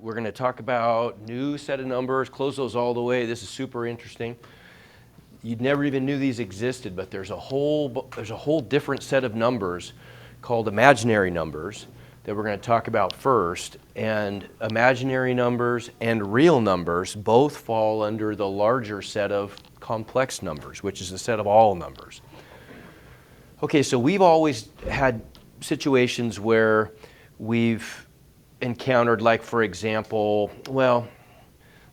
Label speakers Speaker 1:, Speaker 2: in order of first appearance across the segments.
Speaker 1: We're going to talk about new set of numbers, close those all the way. This is super interesting. You never even knew these existed, but there's a whole different set of numbers called imaginary numbers that we're going to talk about first. And imaginary numbers and real numbers both fall under the larger set of complex numbers, which is the set of all numbers. Okay, so we've always had situations where we've encountered, like, for example, well,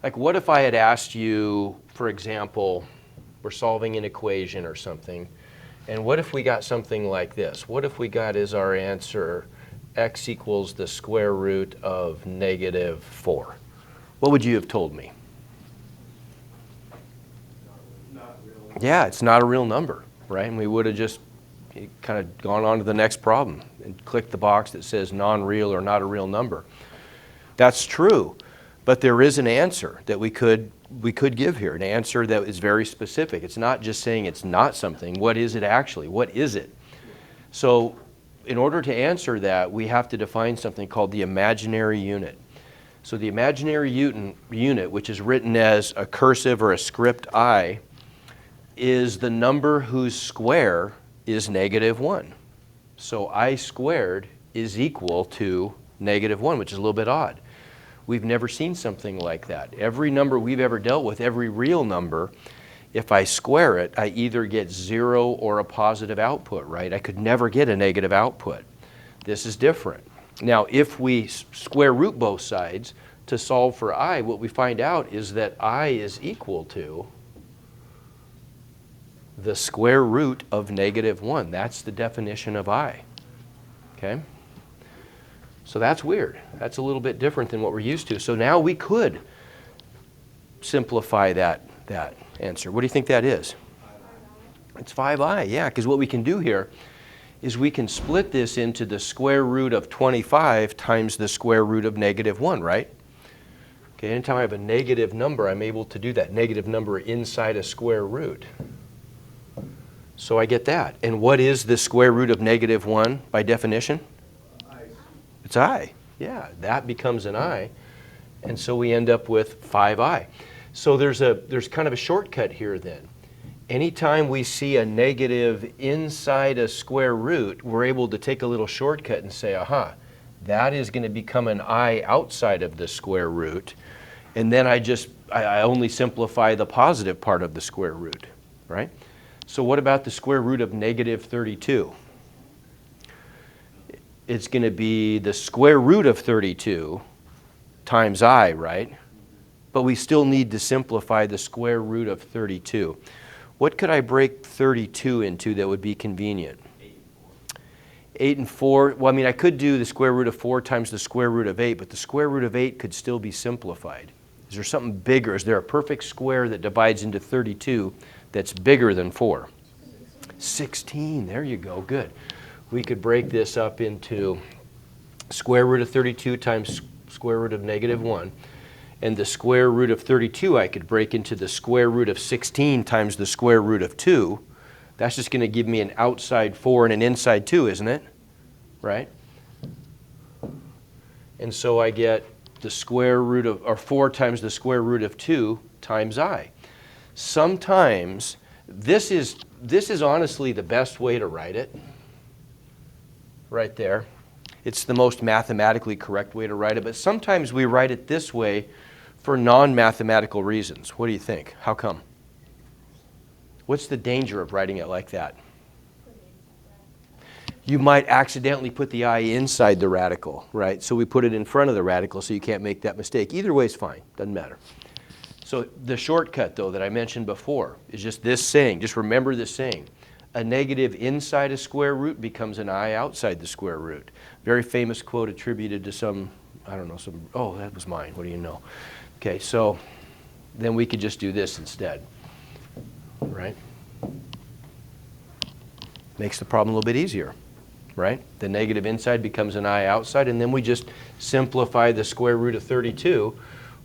Speaker 1: like what if I had asked you, for example, we're solving an equation or something, and what if we got something like this? What if we got as our answer x equals the square root of -4? What would you have told me?
Speaker 2: Not real.
Speaker 1: Yeah, it's not a real number, right? And we would have just kind of gone on to the next problem and clicked the box that says non-real or not a real number. That's true, but there is an answer that we could give here, an answer that is very specific. It's not just saying it's not something. What is it actually? What is it? So in order to answer that, we have to define something called the imaginary unit. So the imaginary unit, which is written as a cursive or a script I, is the number whose square is -1. So I squared is equal to -1, which is a little bit odd. We've never seen something like that. Every number we've ever dealt with, every real number, if I square it, I either get 0 or a positive output, right? I could never get a negative output. This is different. Now, if we square root both sides to solve for I, what we find out is that I is equal to the square root of -1. That's the definition of I. Okay? So that's weird. That's a little bit different than what we're used to. So now we could simplify that answer. What do you think that is? It's 5i, yeah, because what we can do here is we can split this into the square root of 25 times the square root of -1, right? Okay, anytime I have a negative number, I'm able to do that negative number inside a square root. So I get that. And what is the square root of -1 by definition? It's I. Yeah, that becomes an I. And so we end up with 5i. So there's kind of a shortcut here then. Anytime we see a negative inside a square root, we're able to take a little shortcut and say, aha, that is going to become an I outside of the square root. And then I only simplify the positive part of the square root, right? So what about the square root of -32? It's going to be the square root of 32 times I, right? But we still need to simplify the square root of 32. What could I break 32 into that would be convenient? 8 and 4. Well, I mean, I could do the square root of 4 times the square root of 8, but the square root of 8 could still be simplified. Is there something bigger? Is there a perfect square that divides into 32 that's bigger than 4? 16. There you go. Good. We could break this up into square root of 32 times square root of -1. And the square root of 32 I could break into the square root of 16 times the square root of 2. That's just going to give me an outside 4 and an inside 2, isn't it? Right? And so I get the square root of, or 4 times the square root of 2 times I. Sometimes this is honestly the best way to write it. Right there. It's the most mathematically correct way to write it, but sometimes we write it this way for non-mathematical reasons. What do you think? How come? What's the danger of writing it like that? You might accidentally put the I inside the radical, right? So we put it in front of the radical so you can't make that mistake. Either way is fine. Doesn't matter. So the shortcut, though, that I mentioned before is just this saying. Just remember this saying. A negative inside a square root becomes an I outside the square root. Very famous quote attributed to some, I don't know, oh, that was mine. What do you know? Okay, so then we could just do this instead, right? Makes the problem a little bit easier, right? The negative inside becomes an I outside, and then we just simplify the square root of 32,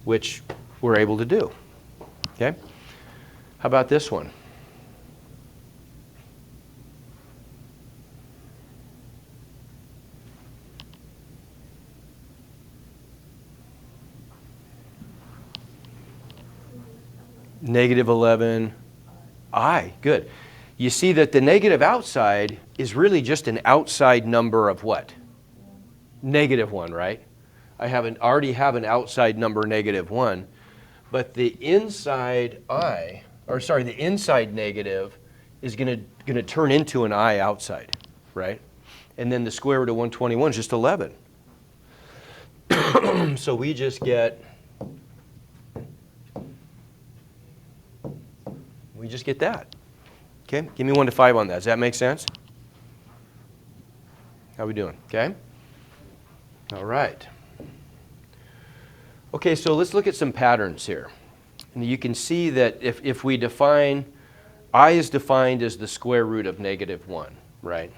Speaker 1: which we're able to do, okay? How about this one? Negative 11 I. Good. You see that the negative outside is really just an outside number of what? Negative 1, right? Already have an outside number, negative 1. But the inside the inside negative is going to turn into an I outside, right? And then the square root of 121 is just 11. So we just get that. Okay, give me 1 to 5 on that. Does that make sense? How we doing? Okay? All right. Okay, so let's look at some patterns here. And you can see that if we define, I is defined as the square root of negative 1, right?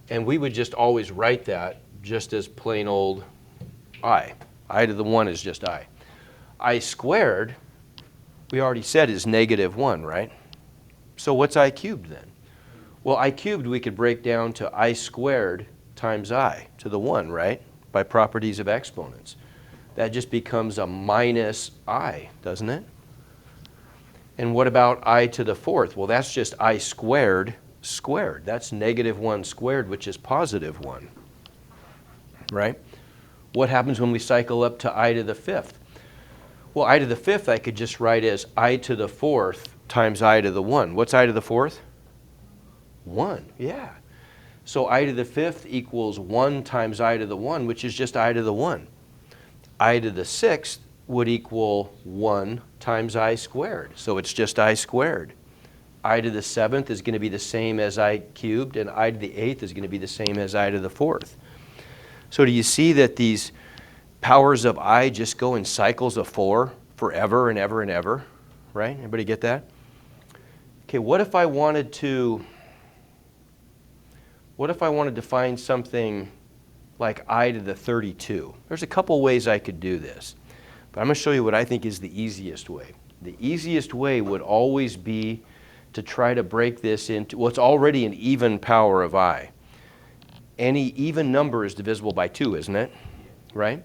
Speaker 1: And we would just always write that just as plain old I. I to the 1 is just I. I squared, we already said, is negative 1, right? So what's I cubed then? Well, I cubed we could break down to I squared times I to the 1, right? By properties of exponents. That just becomes a minus I, doesn't it? And what about I to the 4th? Well, that's just I squared squared. That's negative 1 squared, which is positive 1, right? What happens when we cycle up to I to the 5th? Well, I to the 5th I could just write as I to the 4th times I to the 1. What's I to the 4th? 1, yeah. So I to the 5th equals 1 times I to the 1, which is just I to the 1. I to the 6th would equal 1 times I squared. So it's just I squared. I to the 7th is going to be the same as I cubed, and I to the 8th is going to be the same as I to the 4th. So do you see that these powers of I just go in cycles of 4 forever and ever and ever? Right? Everybody get that? Okay, what if I wanted to find something like I to the 32? There's a couple ways I could do this, but I'm going to show you what I think is the easiest way. The easiest way would always be to try to break this into, well, it's already an even power of I. Any even number is divisible by 2, isn't it? Right?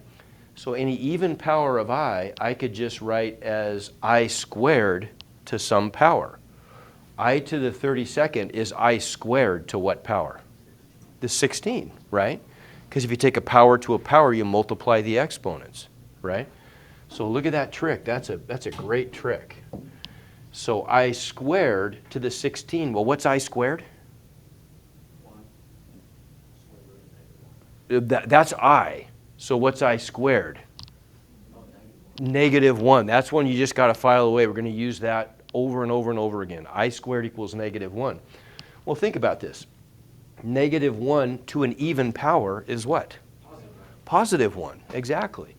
Speaker 1: So any even power of I could just write as I squared to some power. I to the 32nd is I squared to what power? The 16, right? Because if you take a power to a power, you multiply the exponents, right? So look at that trick. That's a great trick. So I squared to the 16. Well, what's I squared?
Speaker 2: 1.
Speaker 1: That's I. So what's I squared? Negative 1. That's one you just got to file away. We're going to use that over and over and over again. I squared equals negative 1. Well, think about this. Negative 1 to an even power is what? Positive 1. Exactly.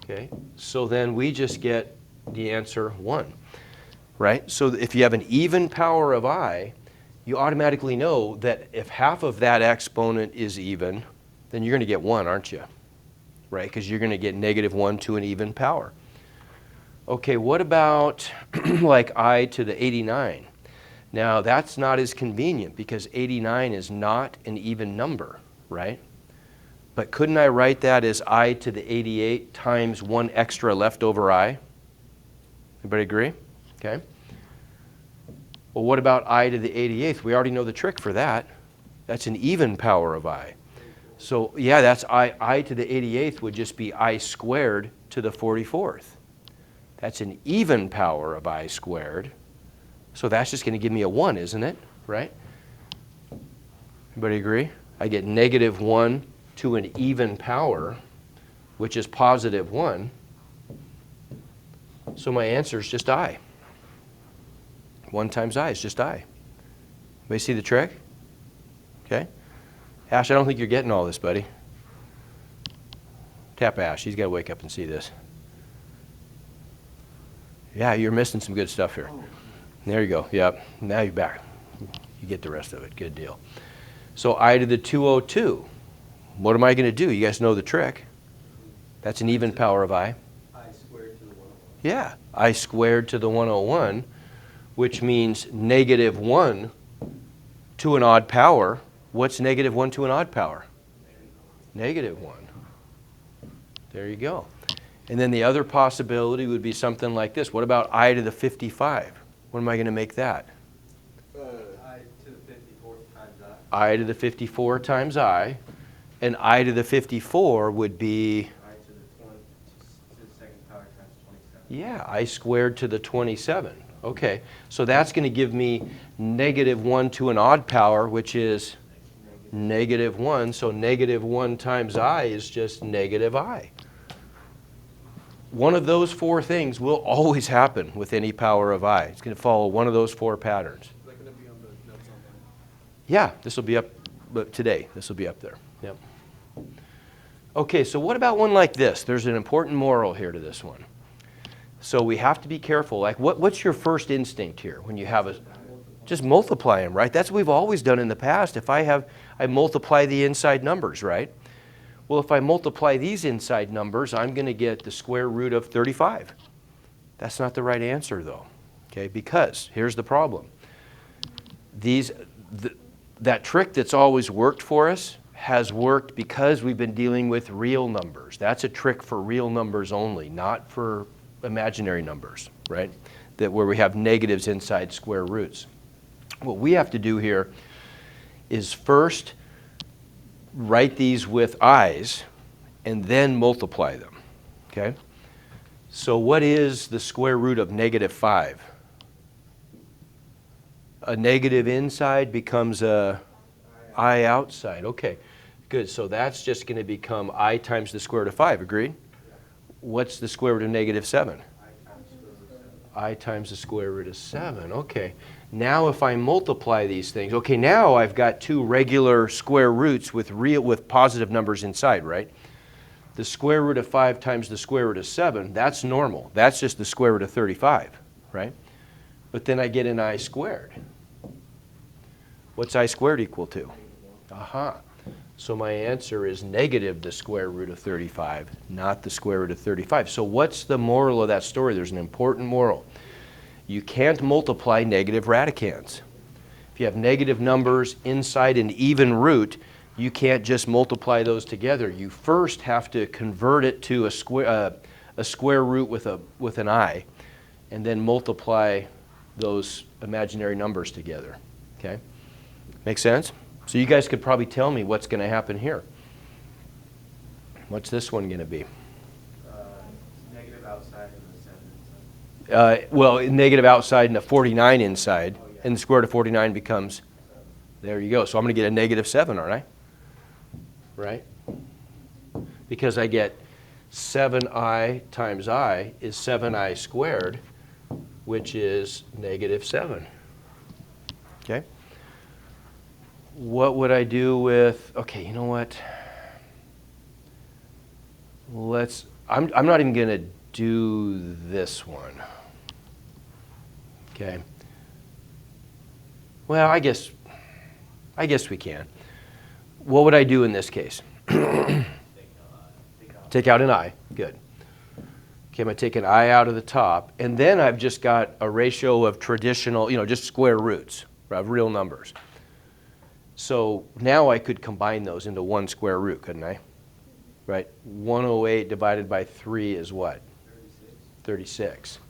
Speaker 1: Okay. So then we just get the answer 1. Right? So if you have an even power of I, you automatically know that if half of that exponent is even, then you're going to get 1, aren't you? Right? Because you're going to get negative 1 to an even power. Okay, what about like I to the 89? Now, that's not as convenient because 89 is not an even number, right? But couldn't I write that as I to the 88 times 1 extra left over I? Everybody agree? Okay. Well, what about I to the 88th? We already know the trick for that. That's an even power of I. So, yeah, that's I to the 88th would just be I squared to the 44th. That's an even power of I squared. So that's just going to give me a 1, isn't it? Right? Everybody agree? I get negative 1 to an even power, which is positive 1. So my answer is just I. 1 times I is just I. Everybody see the trick? Okay. Ash, I don't think you're getting all this, buddy. Tap Ash. He's got to wake up and see this. Yeah, you're missing some good stuff here. There you go. Yep. Now you're back. You get the rest of it. Good deal. So I to the 202. What am I going to do? You guys know the trick. That's an even power of I.
Speaker 2: I squared to the 101.
Speaker 1: Yeah. I squared to the 101, which means negative 1 to an odd power. What's negative 1 to an odd power? Negative 1. There you go. And then the other possibility would be something like this. What about I to the 55? What am I going to make that?
Speaker 2: I to the 54th times I.
Speaker 1: I to the 54 times I. And I to the 54 would be,
Speaker 2: I to the second power times 27.
Speaker 1: yeah, I squared to the 27. Okay, so that's going to give me negative 1 to an odd power, which is negative 1. So negative 1 times I is just negative I. One of those four things will always happen with any power of I. It's going to follow one of those four patterns.
Speaker 2: Is that going to be on the notes online?
Speaker 1: Yeah, this will be up today. This will be up there. Yep. Okay, so what about one like this? There's an important moral here to this one. So we have to be careful. Like, what's your first instinct here when you have a... Just multiply them, right? That's what we've always done in the past. If I multiply the inside numbers, right? Well, if I multiply these inside numbers, I'm going to get the square root of 35. That's not the right answer, though, okay? Because here's the problem. That trick that's always worked for us has worked because we've been dealing with real numbers. That's a trick for real numbers only, not for imaginary numbers, right? Where we have negatives inside square roots. What we have to do here is first write these with i's and then multiply them, okay? So what is the square root of negative 5? A negative inside becomes a I outside. Okay, good. So that's just going to become I times the square root of 5. Agreed? What's the square root of negative 7? I times the square root of 7. Okay. Now if I multiply these things, okay, now I've got two regular square roots with positive numbers inside, right? The square root of 5 times the square root of 7, that's normal. That's just the square root of 35, right? But then I get an I squared. What's I squared equal to? Aha. So my answer is negative the square root of 35, not the square root of 35. So what's the moral of that story? There's an important moral. You can't multiply negative radicands. If you have negative numbers inside an even root, you can't just multiply those together. You first have to convert it to a square root with an I, and then multiply those imaginary numbers together. Okay? Make sense? So you guys could probably tell me what's going to happen here. What's this one going to be?
Speaker 2: Negative outside and the 7 inside.
Speaker 1: Well, negative outside and a 49 inside, and the square root of 49 becomes, there you go. So I'm going to get a negative 7, aren't I? Right? Because I get 7i times I is 7i squared, which is negative 7. Okay? What would I do with, okay, you know what? I'm not even going to do this one. Okay. Well, I guess we can. What would I do in this case? Take out an I. Good. Okay, I'm going to take an I out of the top, and then I've just got a ratio of traditional, just square roots of real numbers. So now I could combine those into one square root, couldn't I? Right? 108 divided by 3 is what? 36.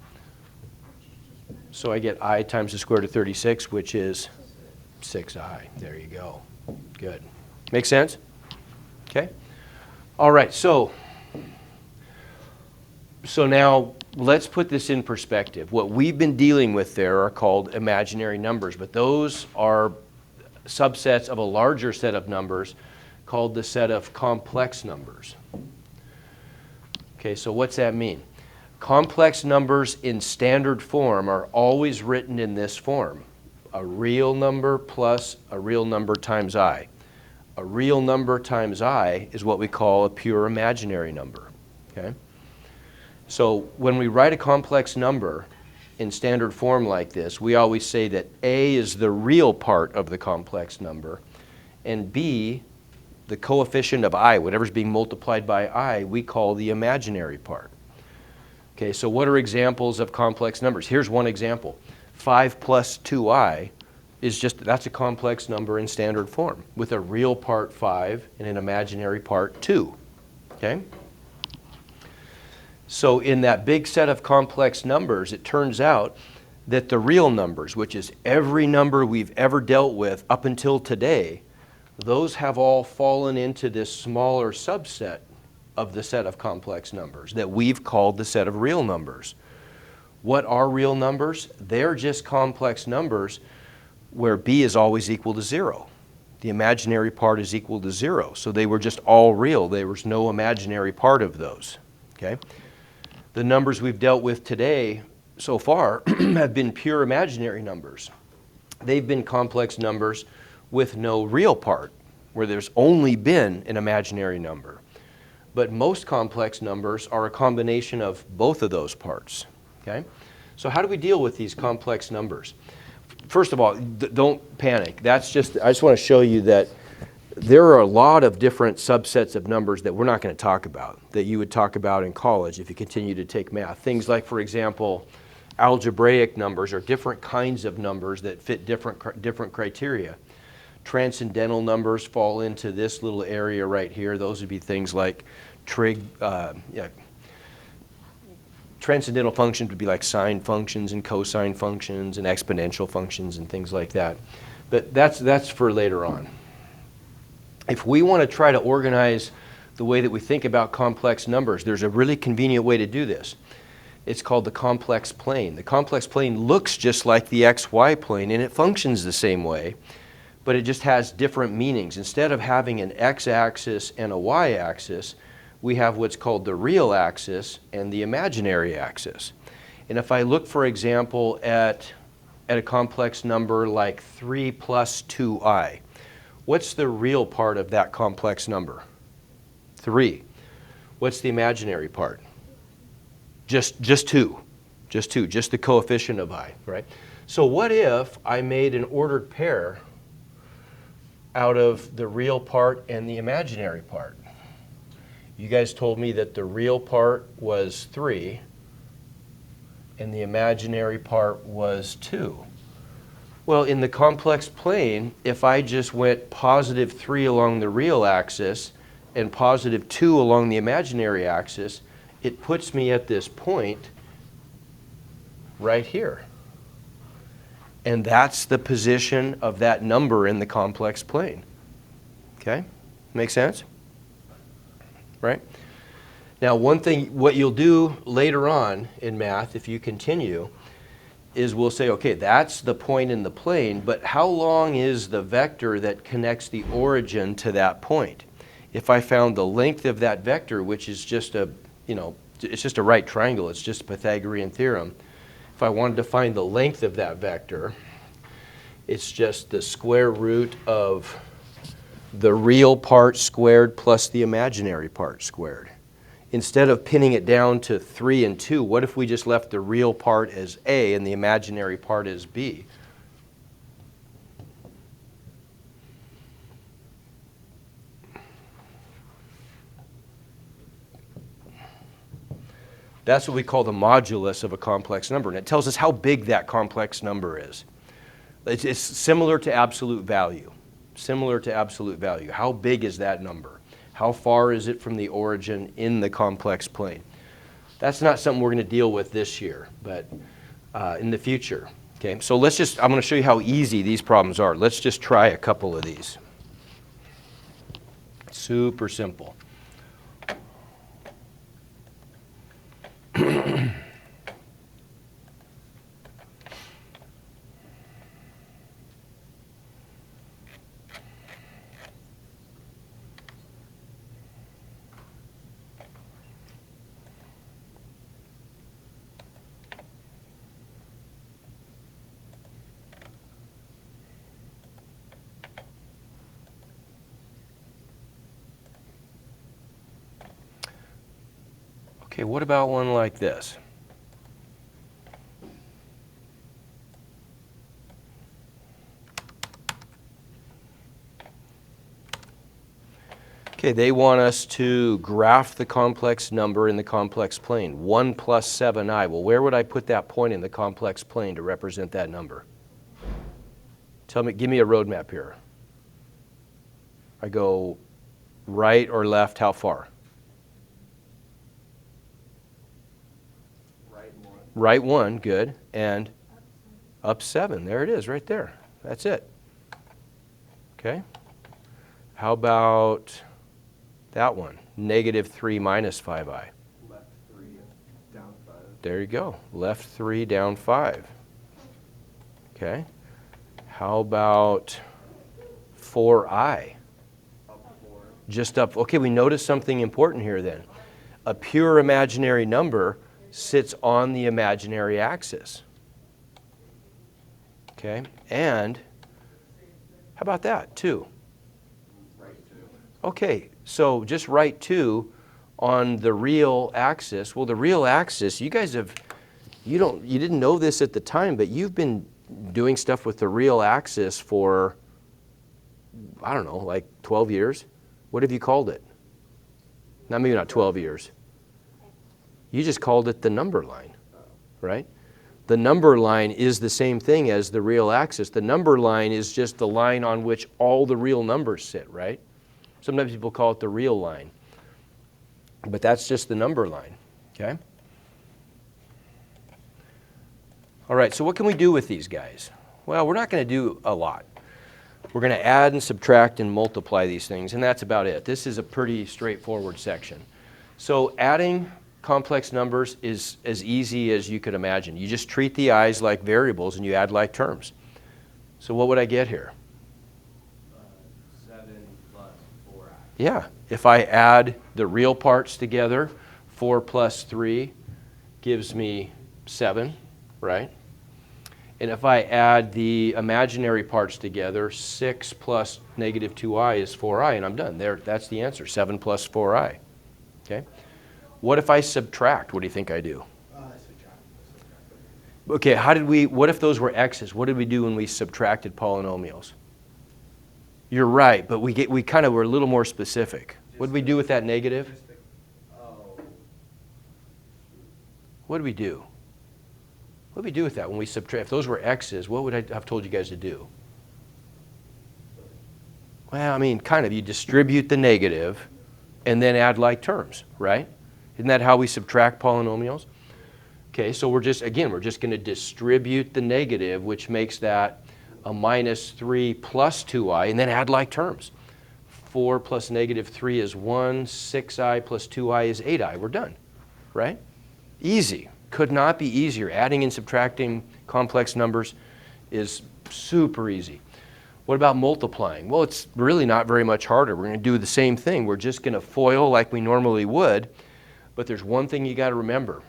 Speaker 1: So I get I times the square root of 36, which is 6i. There you go. Good. Make sense? Okay? All right, so now let's put this in perspective. What we've been dealing with there are called imaginary numbers, but those are subsets of a larger set of numbers called the set of complex numbers. Okay, so what's that mean? Complex numbers in standard form are always written in this form. A real number plus a real number times I. A real number times I is what we call a pure imaginary number. Okay? So when we write a complex number in standard form like this, we always say that A is the real part of the complex number, and B, the coefficient of I, whatever's being multiplied by I, we call the imaginary part. Okay, so what are examples of complex numbers? Here's one example. 5 plus 2i that's a complex number in standard form with a real part 5 and an imaginary part 2. Okay? So in that big set of complex numbers, it turns out that the real numbers, which is every number we've ever dealt with up until today, those have all fallen into this smaller subset of the set of complex numbers that we've called the set of real numbers. What are real numbers? They're just complex numbers where b is always equal to 0. The imaginary part is equal to 0. So they were just all real. There was no imaginary part of those. Okay? The numbers we've dealt with today so far have been pure imaginary numbers. They've been complex numbers with no real part, where there's only been an imaginary number. But most complex numbers are a combination of both of those parts. Okay? So how do we deal with these complex numbers? First of all, don't panic. I just want to show you that there are a lot of different subsets of numbers that we're not going to talk about, that you would talk about in college if you continue to take math. Things like, for example, algebraic numbers are different kinds of numbers that fit different criteria. Transcendental numbers fall into this little area right here. Those would be things like transcendental functions would be like sine functions and cosine functions and exponential functions and things like that. But that's for later on. If we want to try to organize the way that we think about complex numbers, there's a really convenient way to do this. It's called the complex plane. The complex plane looks just like the xy plane, and it functions the same way, but it just has different meanings. Instead of having an x-axis and a y-axis, we have what's called the real axis and the imaginary axis. And if I look, for example, at a complex number like 3 plus 2i, what's the real part of that complex number? 3. What's the imaginary part? Just 2. Just the coefficient of I, right? So what if I made an ordered pair out of the real part and the imaginary part? You guys told me that the real part was 3 and the imaginary part was 2. Well, in the complex plane, if I just went positive 3 along the real axis and positive 2 along the imaginary axis, it puts me at this point right here. And that's the position of that number in the complex plane. Okay? Make sense? Right? Now, one thing, what you'll do later on in math, if you continue, is we'll say, okay, that's the point in the plane, but how long is the vector that connects the origin to that point? If I found the length of that vector, which is just it's just a right triangle, it's just a Pythagorean theorem. If I wanted to find the length of that vector, it's just the square root of the real part squared plus the imaginary part squared. Instead of pinning it down to 3 and 2, what if we just left the real part as A and the imaginary part as B? That's what we call the modulus of a complex number, and it tells us how big that complex number is. It's similar to absolute value. Similar to absolute value. How big is that number? How far is it from the origin in the complex plane? That's not something we're going to deal with this year, but in the future. Okay, so I'm going to show you how easy these problems are. Let's just try a couple of these. Super simple. Okay, what about one like this? Okay, they want us to graph the complex number in the complex plane, 1 plus 7i. Well, where would I put that point in the complex plane to represent that number? Give me a roadmap here. I go right or left, how far?
Speaker 2: Right one.
Speaker 1: Right 1, good, and up 7. There it is, right there. That's it. Okay? How about that one? Negative 3 minus 5i.
Speaker 2: Left 3, down 5.
Speaker 1: There you go. Left 3, down 5. Okay? How about 4i?
Speaker 2: Up 4.
Speaker 1: Just up. Okay, we notice something important here then. A pure imaginary number sits on the imaginary axis. Okay? And how about that? 2.
Speaker 2: Right 2.
Speaker 1: Okay, so just write 2 on the real axis. Well, the real axis, you guys have, you didn't know this at the time, but you've been doing stuff with the real axis for, I don't know, like 12 years? What have you called it? Not, maybe not 12 years. You just called it the number line, right? The number line is the same thing as the real axis. The number line is just the line on which all the real numbers sit, right? Sometimes people call it the real line. But that's just the number line, okay? All right, so what can we do with these guys? Well, we're not going to do a lot. We're going to add and subtract and multiply these things, and that's about it. This is a pretty straightforward section. So adding complex numbers is as easy as you could imagine. You just treat the i's like variables and you add like terms. So what would I get here?
Speaker 2: 7 plus 4i.
Speaker 1: Yeah, if I add the real parts together, 4 plus 3 gives me 7, right? And if I add the imaginary parts together, 6 plus negative 2i is 4i, and I'm done. There, that's the answer, 7 plus 4i. Okay? What if I subtract? What do you think I do?
Speaker 2: Subtract.
Speaker 1: Okay, what if those were x's? What did we do when we subtracted polynomials? You're right, but we kind of were a little more specific. What did we do with that negative? What did we do? What did we do with that when we subtract? If those were x's, what would I have told you guys to do? Well, I mean, kind of. You distribute the negative and then add like terms, right? Isn't that how we subtract polynomials? Okay, so we're just going to distribute the negative, which makes that a minus 3 plus 2i, and then add like terms. 4 plus negative 3 is 1, 6i plus 2i is 8i. We're done, right? Easy. Could not be easier. Adding and subtracting complex numbers is super easy. What about multiplying? Well, it's really not very much harder. We're going to do the same thing. We're just going to FOIL like we normally would, but there's one thing you got to remember.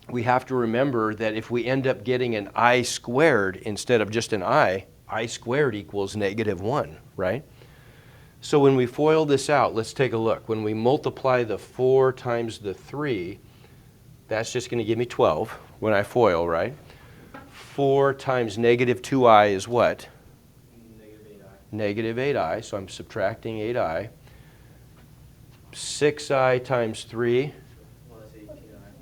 Speaker 1: We have to remember that if we end up getting an I squared instead of just an I squared equals negative 1, right? So when we FOIL this out, let's take a look. When we multiply the 4 times the 3, that's just going to give me 12 when I FOIL, right? 4 times negative 2i is what? Negative 8i, so I'm subtracting 8i. 6i times 3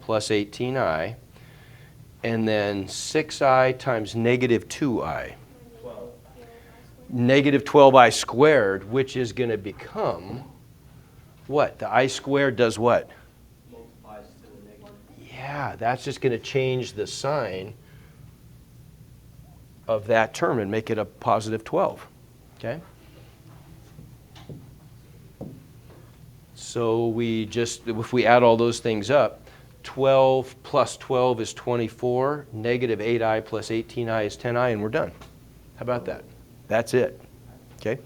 Speaker 1: plus 18i. And then 6i times negative 2i.
Speaker 2: 12.
Speaker 1: Negative 12i squared, which is going to become what? The I squared does what?
Speaker 2: Multiplies to the negative.
Speaker 1: Yeah, that's just going to change the sign of that term and make it a positive 12. Okay? So if we add all those things up, 12 plus 12 is 24, negative 8i plus 18i is 10i, and we're done. How about that? That's it. Okay?